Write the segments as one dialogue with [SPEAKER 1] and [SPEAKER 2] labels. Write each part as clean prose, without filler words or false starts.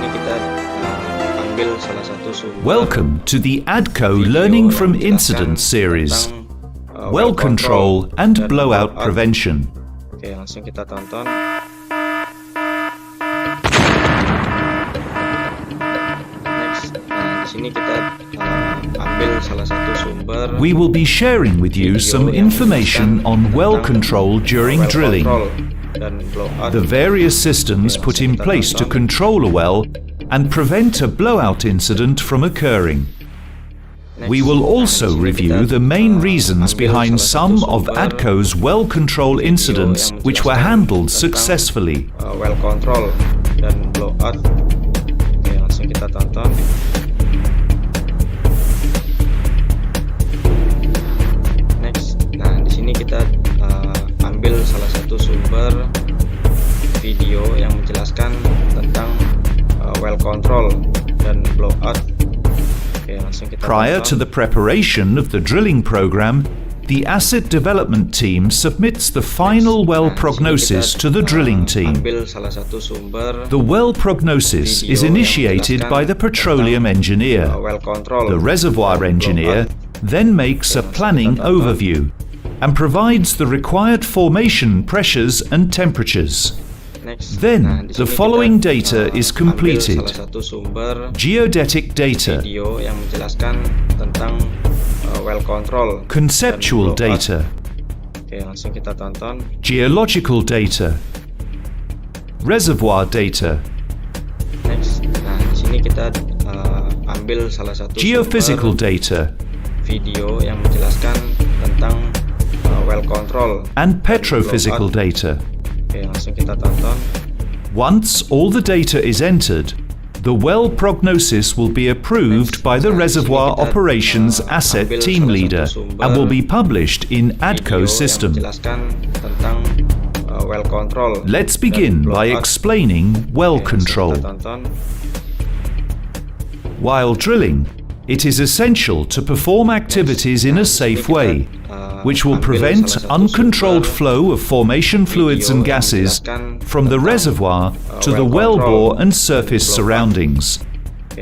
[SPEAKER 1] sini kita ambil salah satu sumber.
[SPEAKER 2] Welcome to the ADCO Learning from Incidents series, Well Control and Blowout Prevention.
[SPEAKER 1] Oke, langsung kita tonton. Next, di sini kita ambil salah satu sumber.
[SPEAKER 2] We will be sharing with you some information on well control during drilling, the various systems put in place to control a well and prevent a blowout incident from occurring. We will also review the main reasons behind some of ADCO's well control incidents which were handled successfully.
[SPEAKER 1] Well control dan blowout. Oke, langsung kita tonton. Next, nah di sini kita ambil salah satu sumber video yang menjelaskan tentang well control dan blowout.
[SPEAKER 2] Prior to the preparation of the drilling program, the asset development team submits the final well prognosis to the drilling team. The well prognosis is initiated by the petroleum engineer. The reservoir engineer then makes a planning overview and provides the required formation pressures and temperatures. Then, the following data is completed. Geodetic data, conceptual data, geological data, reservoir data, geophysical data, and petrophysical data. Once all the data is entered, the well prognosis will be approved by the Reservoir Operations Asset Team Leader and will be published in ADCO system. Let's begin by explaining well control. While drilling, it is essential to perform activities in a safe way, which will prevent uncontrolled flow of formation fluids and gases from the reservoir to the wellbore and surface surroundings.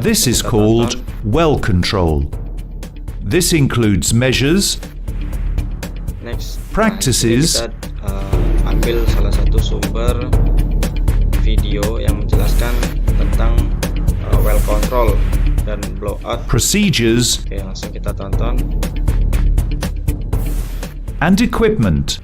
[SPEAKER 2] This is called well control. This includes measures, practices,
[SPEAKER 1] ambil salah satu sumber video yang menjelaskan tentang well control dan blowout.
[SPEAKER 2] Procedures,
[SPEAKER 1] Oke, langsung kita tonton.
[SPEAKER 2] And equipment,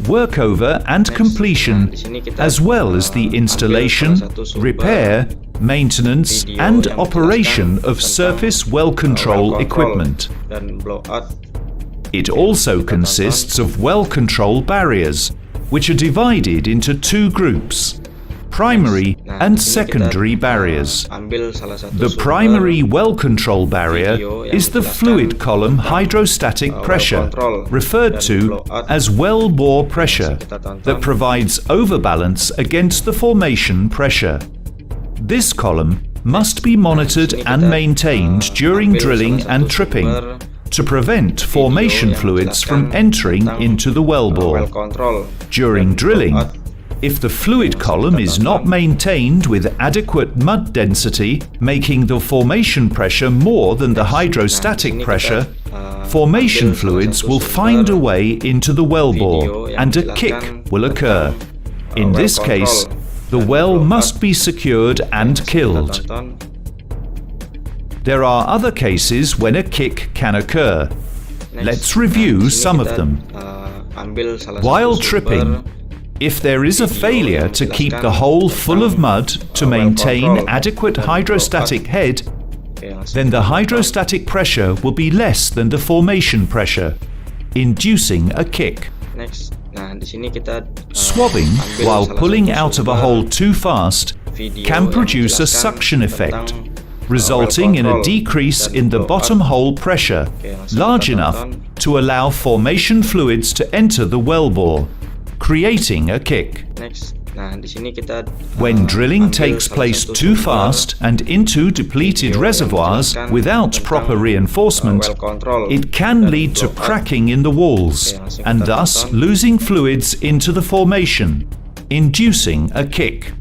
[SPEAKER 2] workover and completion, as well as the installation, repair, maintenance and operation of surface well control equipment. It also consists of well control barriers, which are divided into two groups: primary and secondary barriers. The primary well control barrier is the fluid column hydrostatic pressure, referred to as well bore pressure, that provides overbalance against the formation pressure. This column must be monitored and maintained during drilling and tripping to prevent formation fluids from entering into the wellbore. During drilling, if the fluid column is not maintained with adequate mud density, making the formation pressure more than the hydrostatic pressure, formation fluids will find a way into the wellbore and a kick will occur. In this case, the well must be secured and killed. There are other cases when a kick can occur. Let's review some of them. While tripping, if there is a failure to keep the hole full of mud to maintain adequate hydrostatic head, then the hydrostatic pressure will be less than the formation pressure, inducing a kick. Swabbing while pulling out of a hole too fast can produce a suction effect, resulting in a decrease in the bottom hole pressure, large enough to allow formation fluids to enter the wellbore, creating a kick. When drilling takes place too fast and into depleted reservoirs without proper reinforcement, it can lead to cracking in the walls and thus losing fluids into the formation, inducing a kick.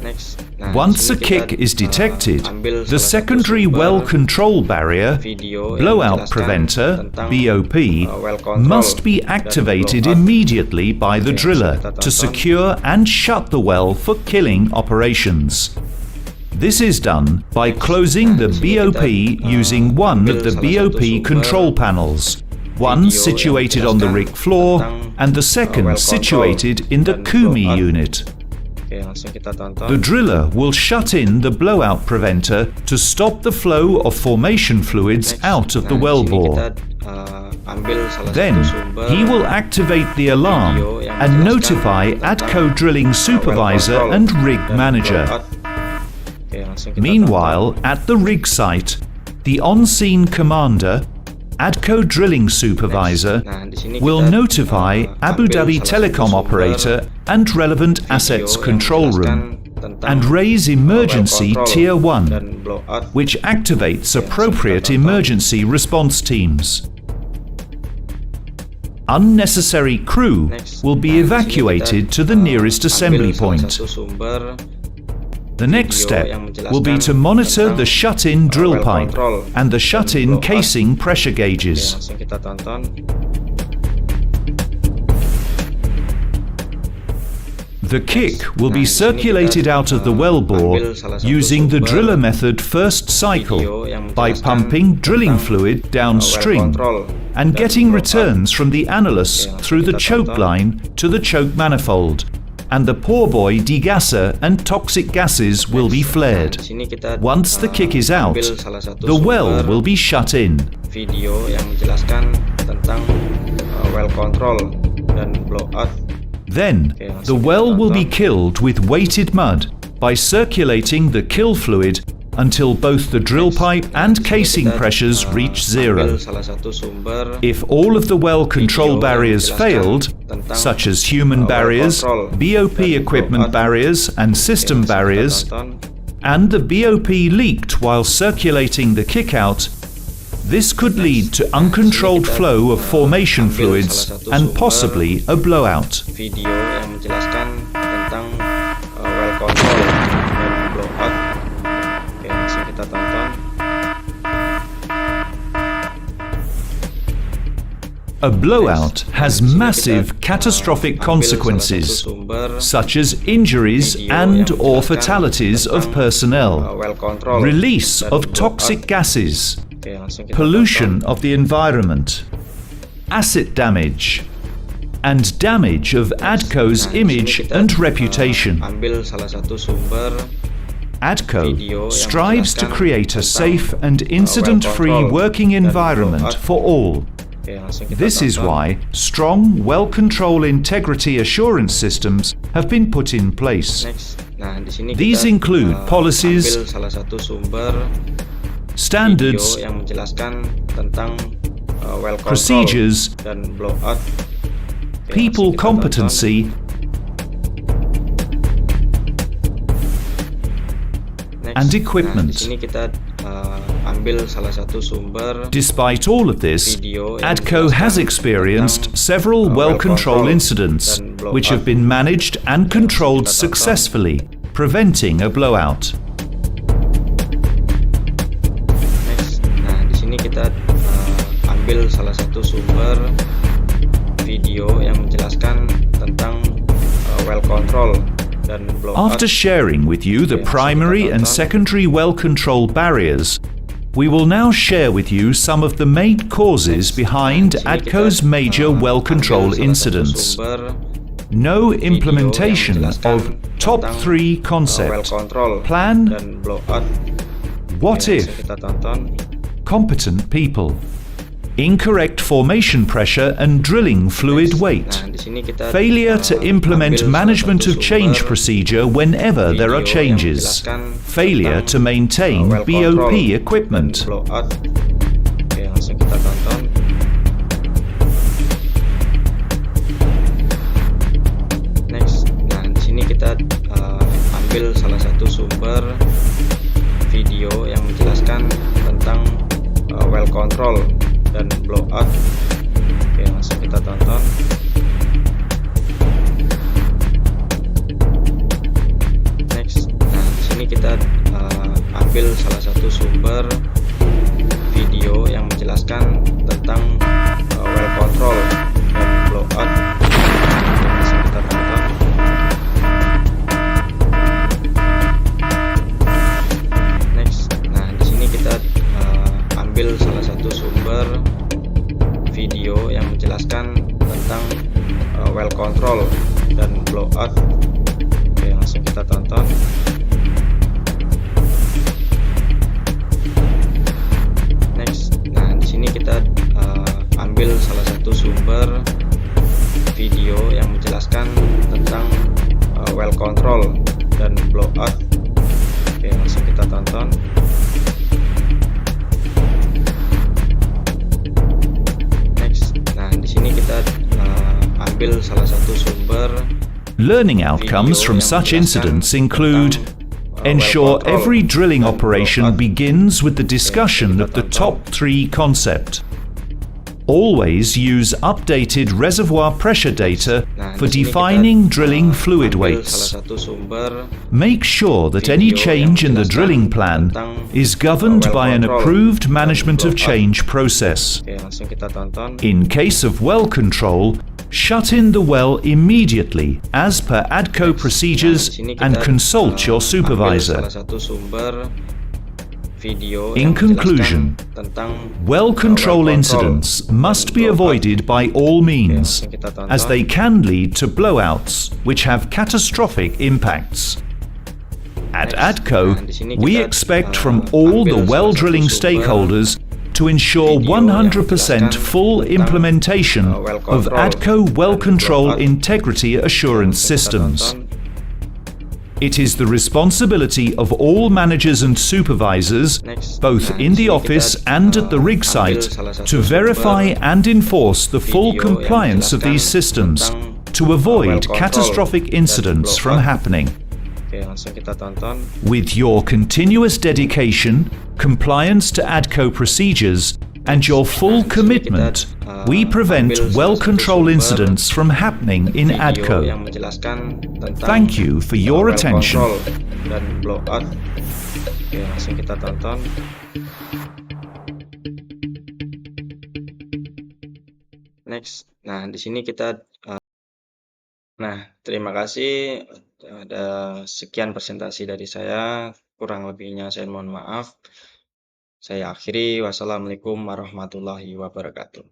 [SPEAKER 1] Next.
[SPEAKER 2] Once a kick is detected, the secondary well control barrier, blowout preventer, BOP, must be activated immediately by the driller to secure and shut the well for killing operations. This is done by closing the BOP using one of the BOP control panels, one situated on the rig floor and the second situated in the CUMI unit. The driller will shut in the blowout preventer to stop the flow of formation fluids out of the wellbore. Then he will activate the alarm and notify ADCO drilling supervisor and rig manager. Meanwhile, at the rig site, the on-scene commander, ADCO drilling supervisor, will notify Abu Dhabi telecom operator and relevant assets control room and raise emergency tier 1, which activates appropriate emergency response teams. Unnecessary crew will be evacuated to the nearest assembly point. The next step will be to monitor the shut-in drill pipe and the shut-in casing pressure gauges. The kick will be circulated out of the wellbore using the driller method first cycle by pumping drilling fluid downstream and getting returns from the annulus through the choke line to the choke manifold, and the pour buoy degasser and toxic gases will be flared. Once the kick is out, the well will be shut in. Then, the well will be killed with weighted mud by circulating the kill fluid until both the drill pipe and casing pressures reach zero. If all of the well control barriers failed, such as human barriers, BOP equipment barriers and system barriers, and the BOP leaked while circulating the kick-out, this could lead to uncontrolled flow of formation fluids and possibly a blowout. A blowout has massive catastrophic consequences, such as injuries and/or fatalities of personnel, release of toxic gases, pollution of the environment, asset damage, and damage of ADCO's image and reputation. ADCO strives to create a safe and incident-free working environment for all. This is why strong well control integrity assurance systems have been put in place. These include policies, standards, procedures, people competency, and equipment. Despite all of this, ADCO has experienced several well control incidents which have been managed and controlled successfully, preventing a blowout.
[SPEAKER 1] Di sini kita ambil salah satu sumber video yang menjelaskan tentang well control.
[SPEAKER 2] After sharing with you the primary and secondary well control barriers, we will now share with you some of the main causes behind ADCO's major well control incidents. No implementation of top 3 concept, plan, what if, competent people, incorrect formation pressure and drilling fluid weight, failure to implement management of change procedure whenever there are changes, failure to maintain BOP equipment.
[SPEAKER 1] Next, di sini kita ambil salah satu sumber video yang menjelaskan tentang well control dan blowout. Oke, langsung kita tonton. Next. sini kita ambil salah satu sumber video yang menjelaskan tentang well control dan blowout. Langsung kita tonton. Next, nah di sini kita ambil salah satu sumber video yang menjelaskan tentang well control dan blowout. Oke, langsung kita tonton. Next, nah di sini kita ambil salah satu sumber video yang menjelaskan tentang well control dan blowout. Oke, langsung kita tonton. Next, nah di sini kita ambil salah satu sumber.
[SPEAKER 2] Learning outcomes from such incidents include: ensure every drilling operation begins with the discussion of the top 3 concept. Always use updated reservoir pressure data for defining drilling fluid weights. Make sure that any change in the drilling plan is governed by an approved management of change process. In case of well control, shut in the well immediately as per ADCO procedures and consult your supervisor. In conclusion, well control incidents must be avoided by all means, as they can lead to blowouts which have catastrophic impacts. At ADCO, we expect from all the well drilling stakeholders to ensure 100% full implementation of ADCO well control integrity assurance systems. It is the responsibility of all managers and supervisors, both in the office and at the rig site, to verify and enforce the full compliance of these systems to avoid catastrophic incidents from happening. With your continuous dedication, compliance to ADCO procedures, and your full commitment, we prevent well control incidents from happening in ADCO. Thank you for your attention.
[SPEAKER 1] Dan blowout. Oke, langsung kita tonton. Next, nah di sini kita terima kasih. Ada sekian presentasi dari saya, kurang lebihnya saya mohon maaf. Saya akhiri, wassalamualaikum warahmatullahi wabarakatuh.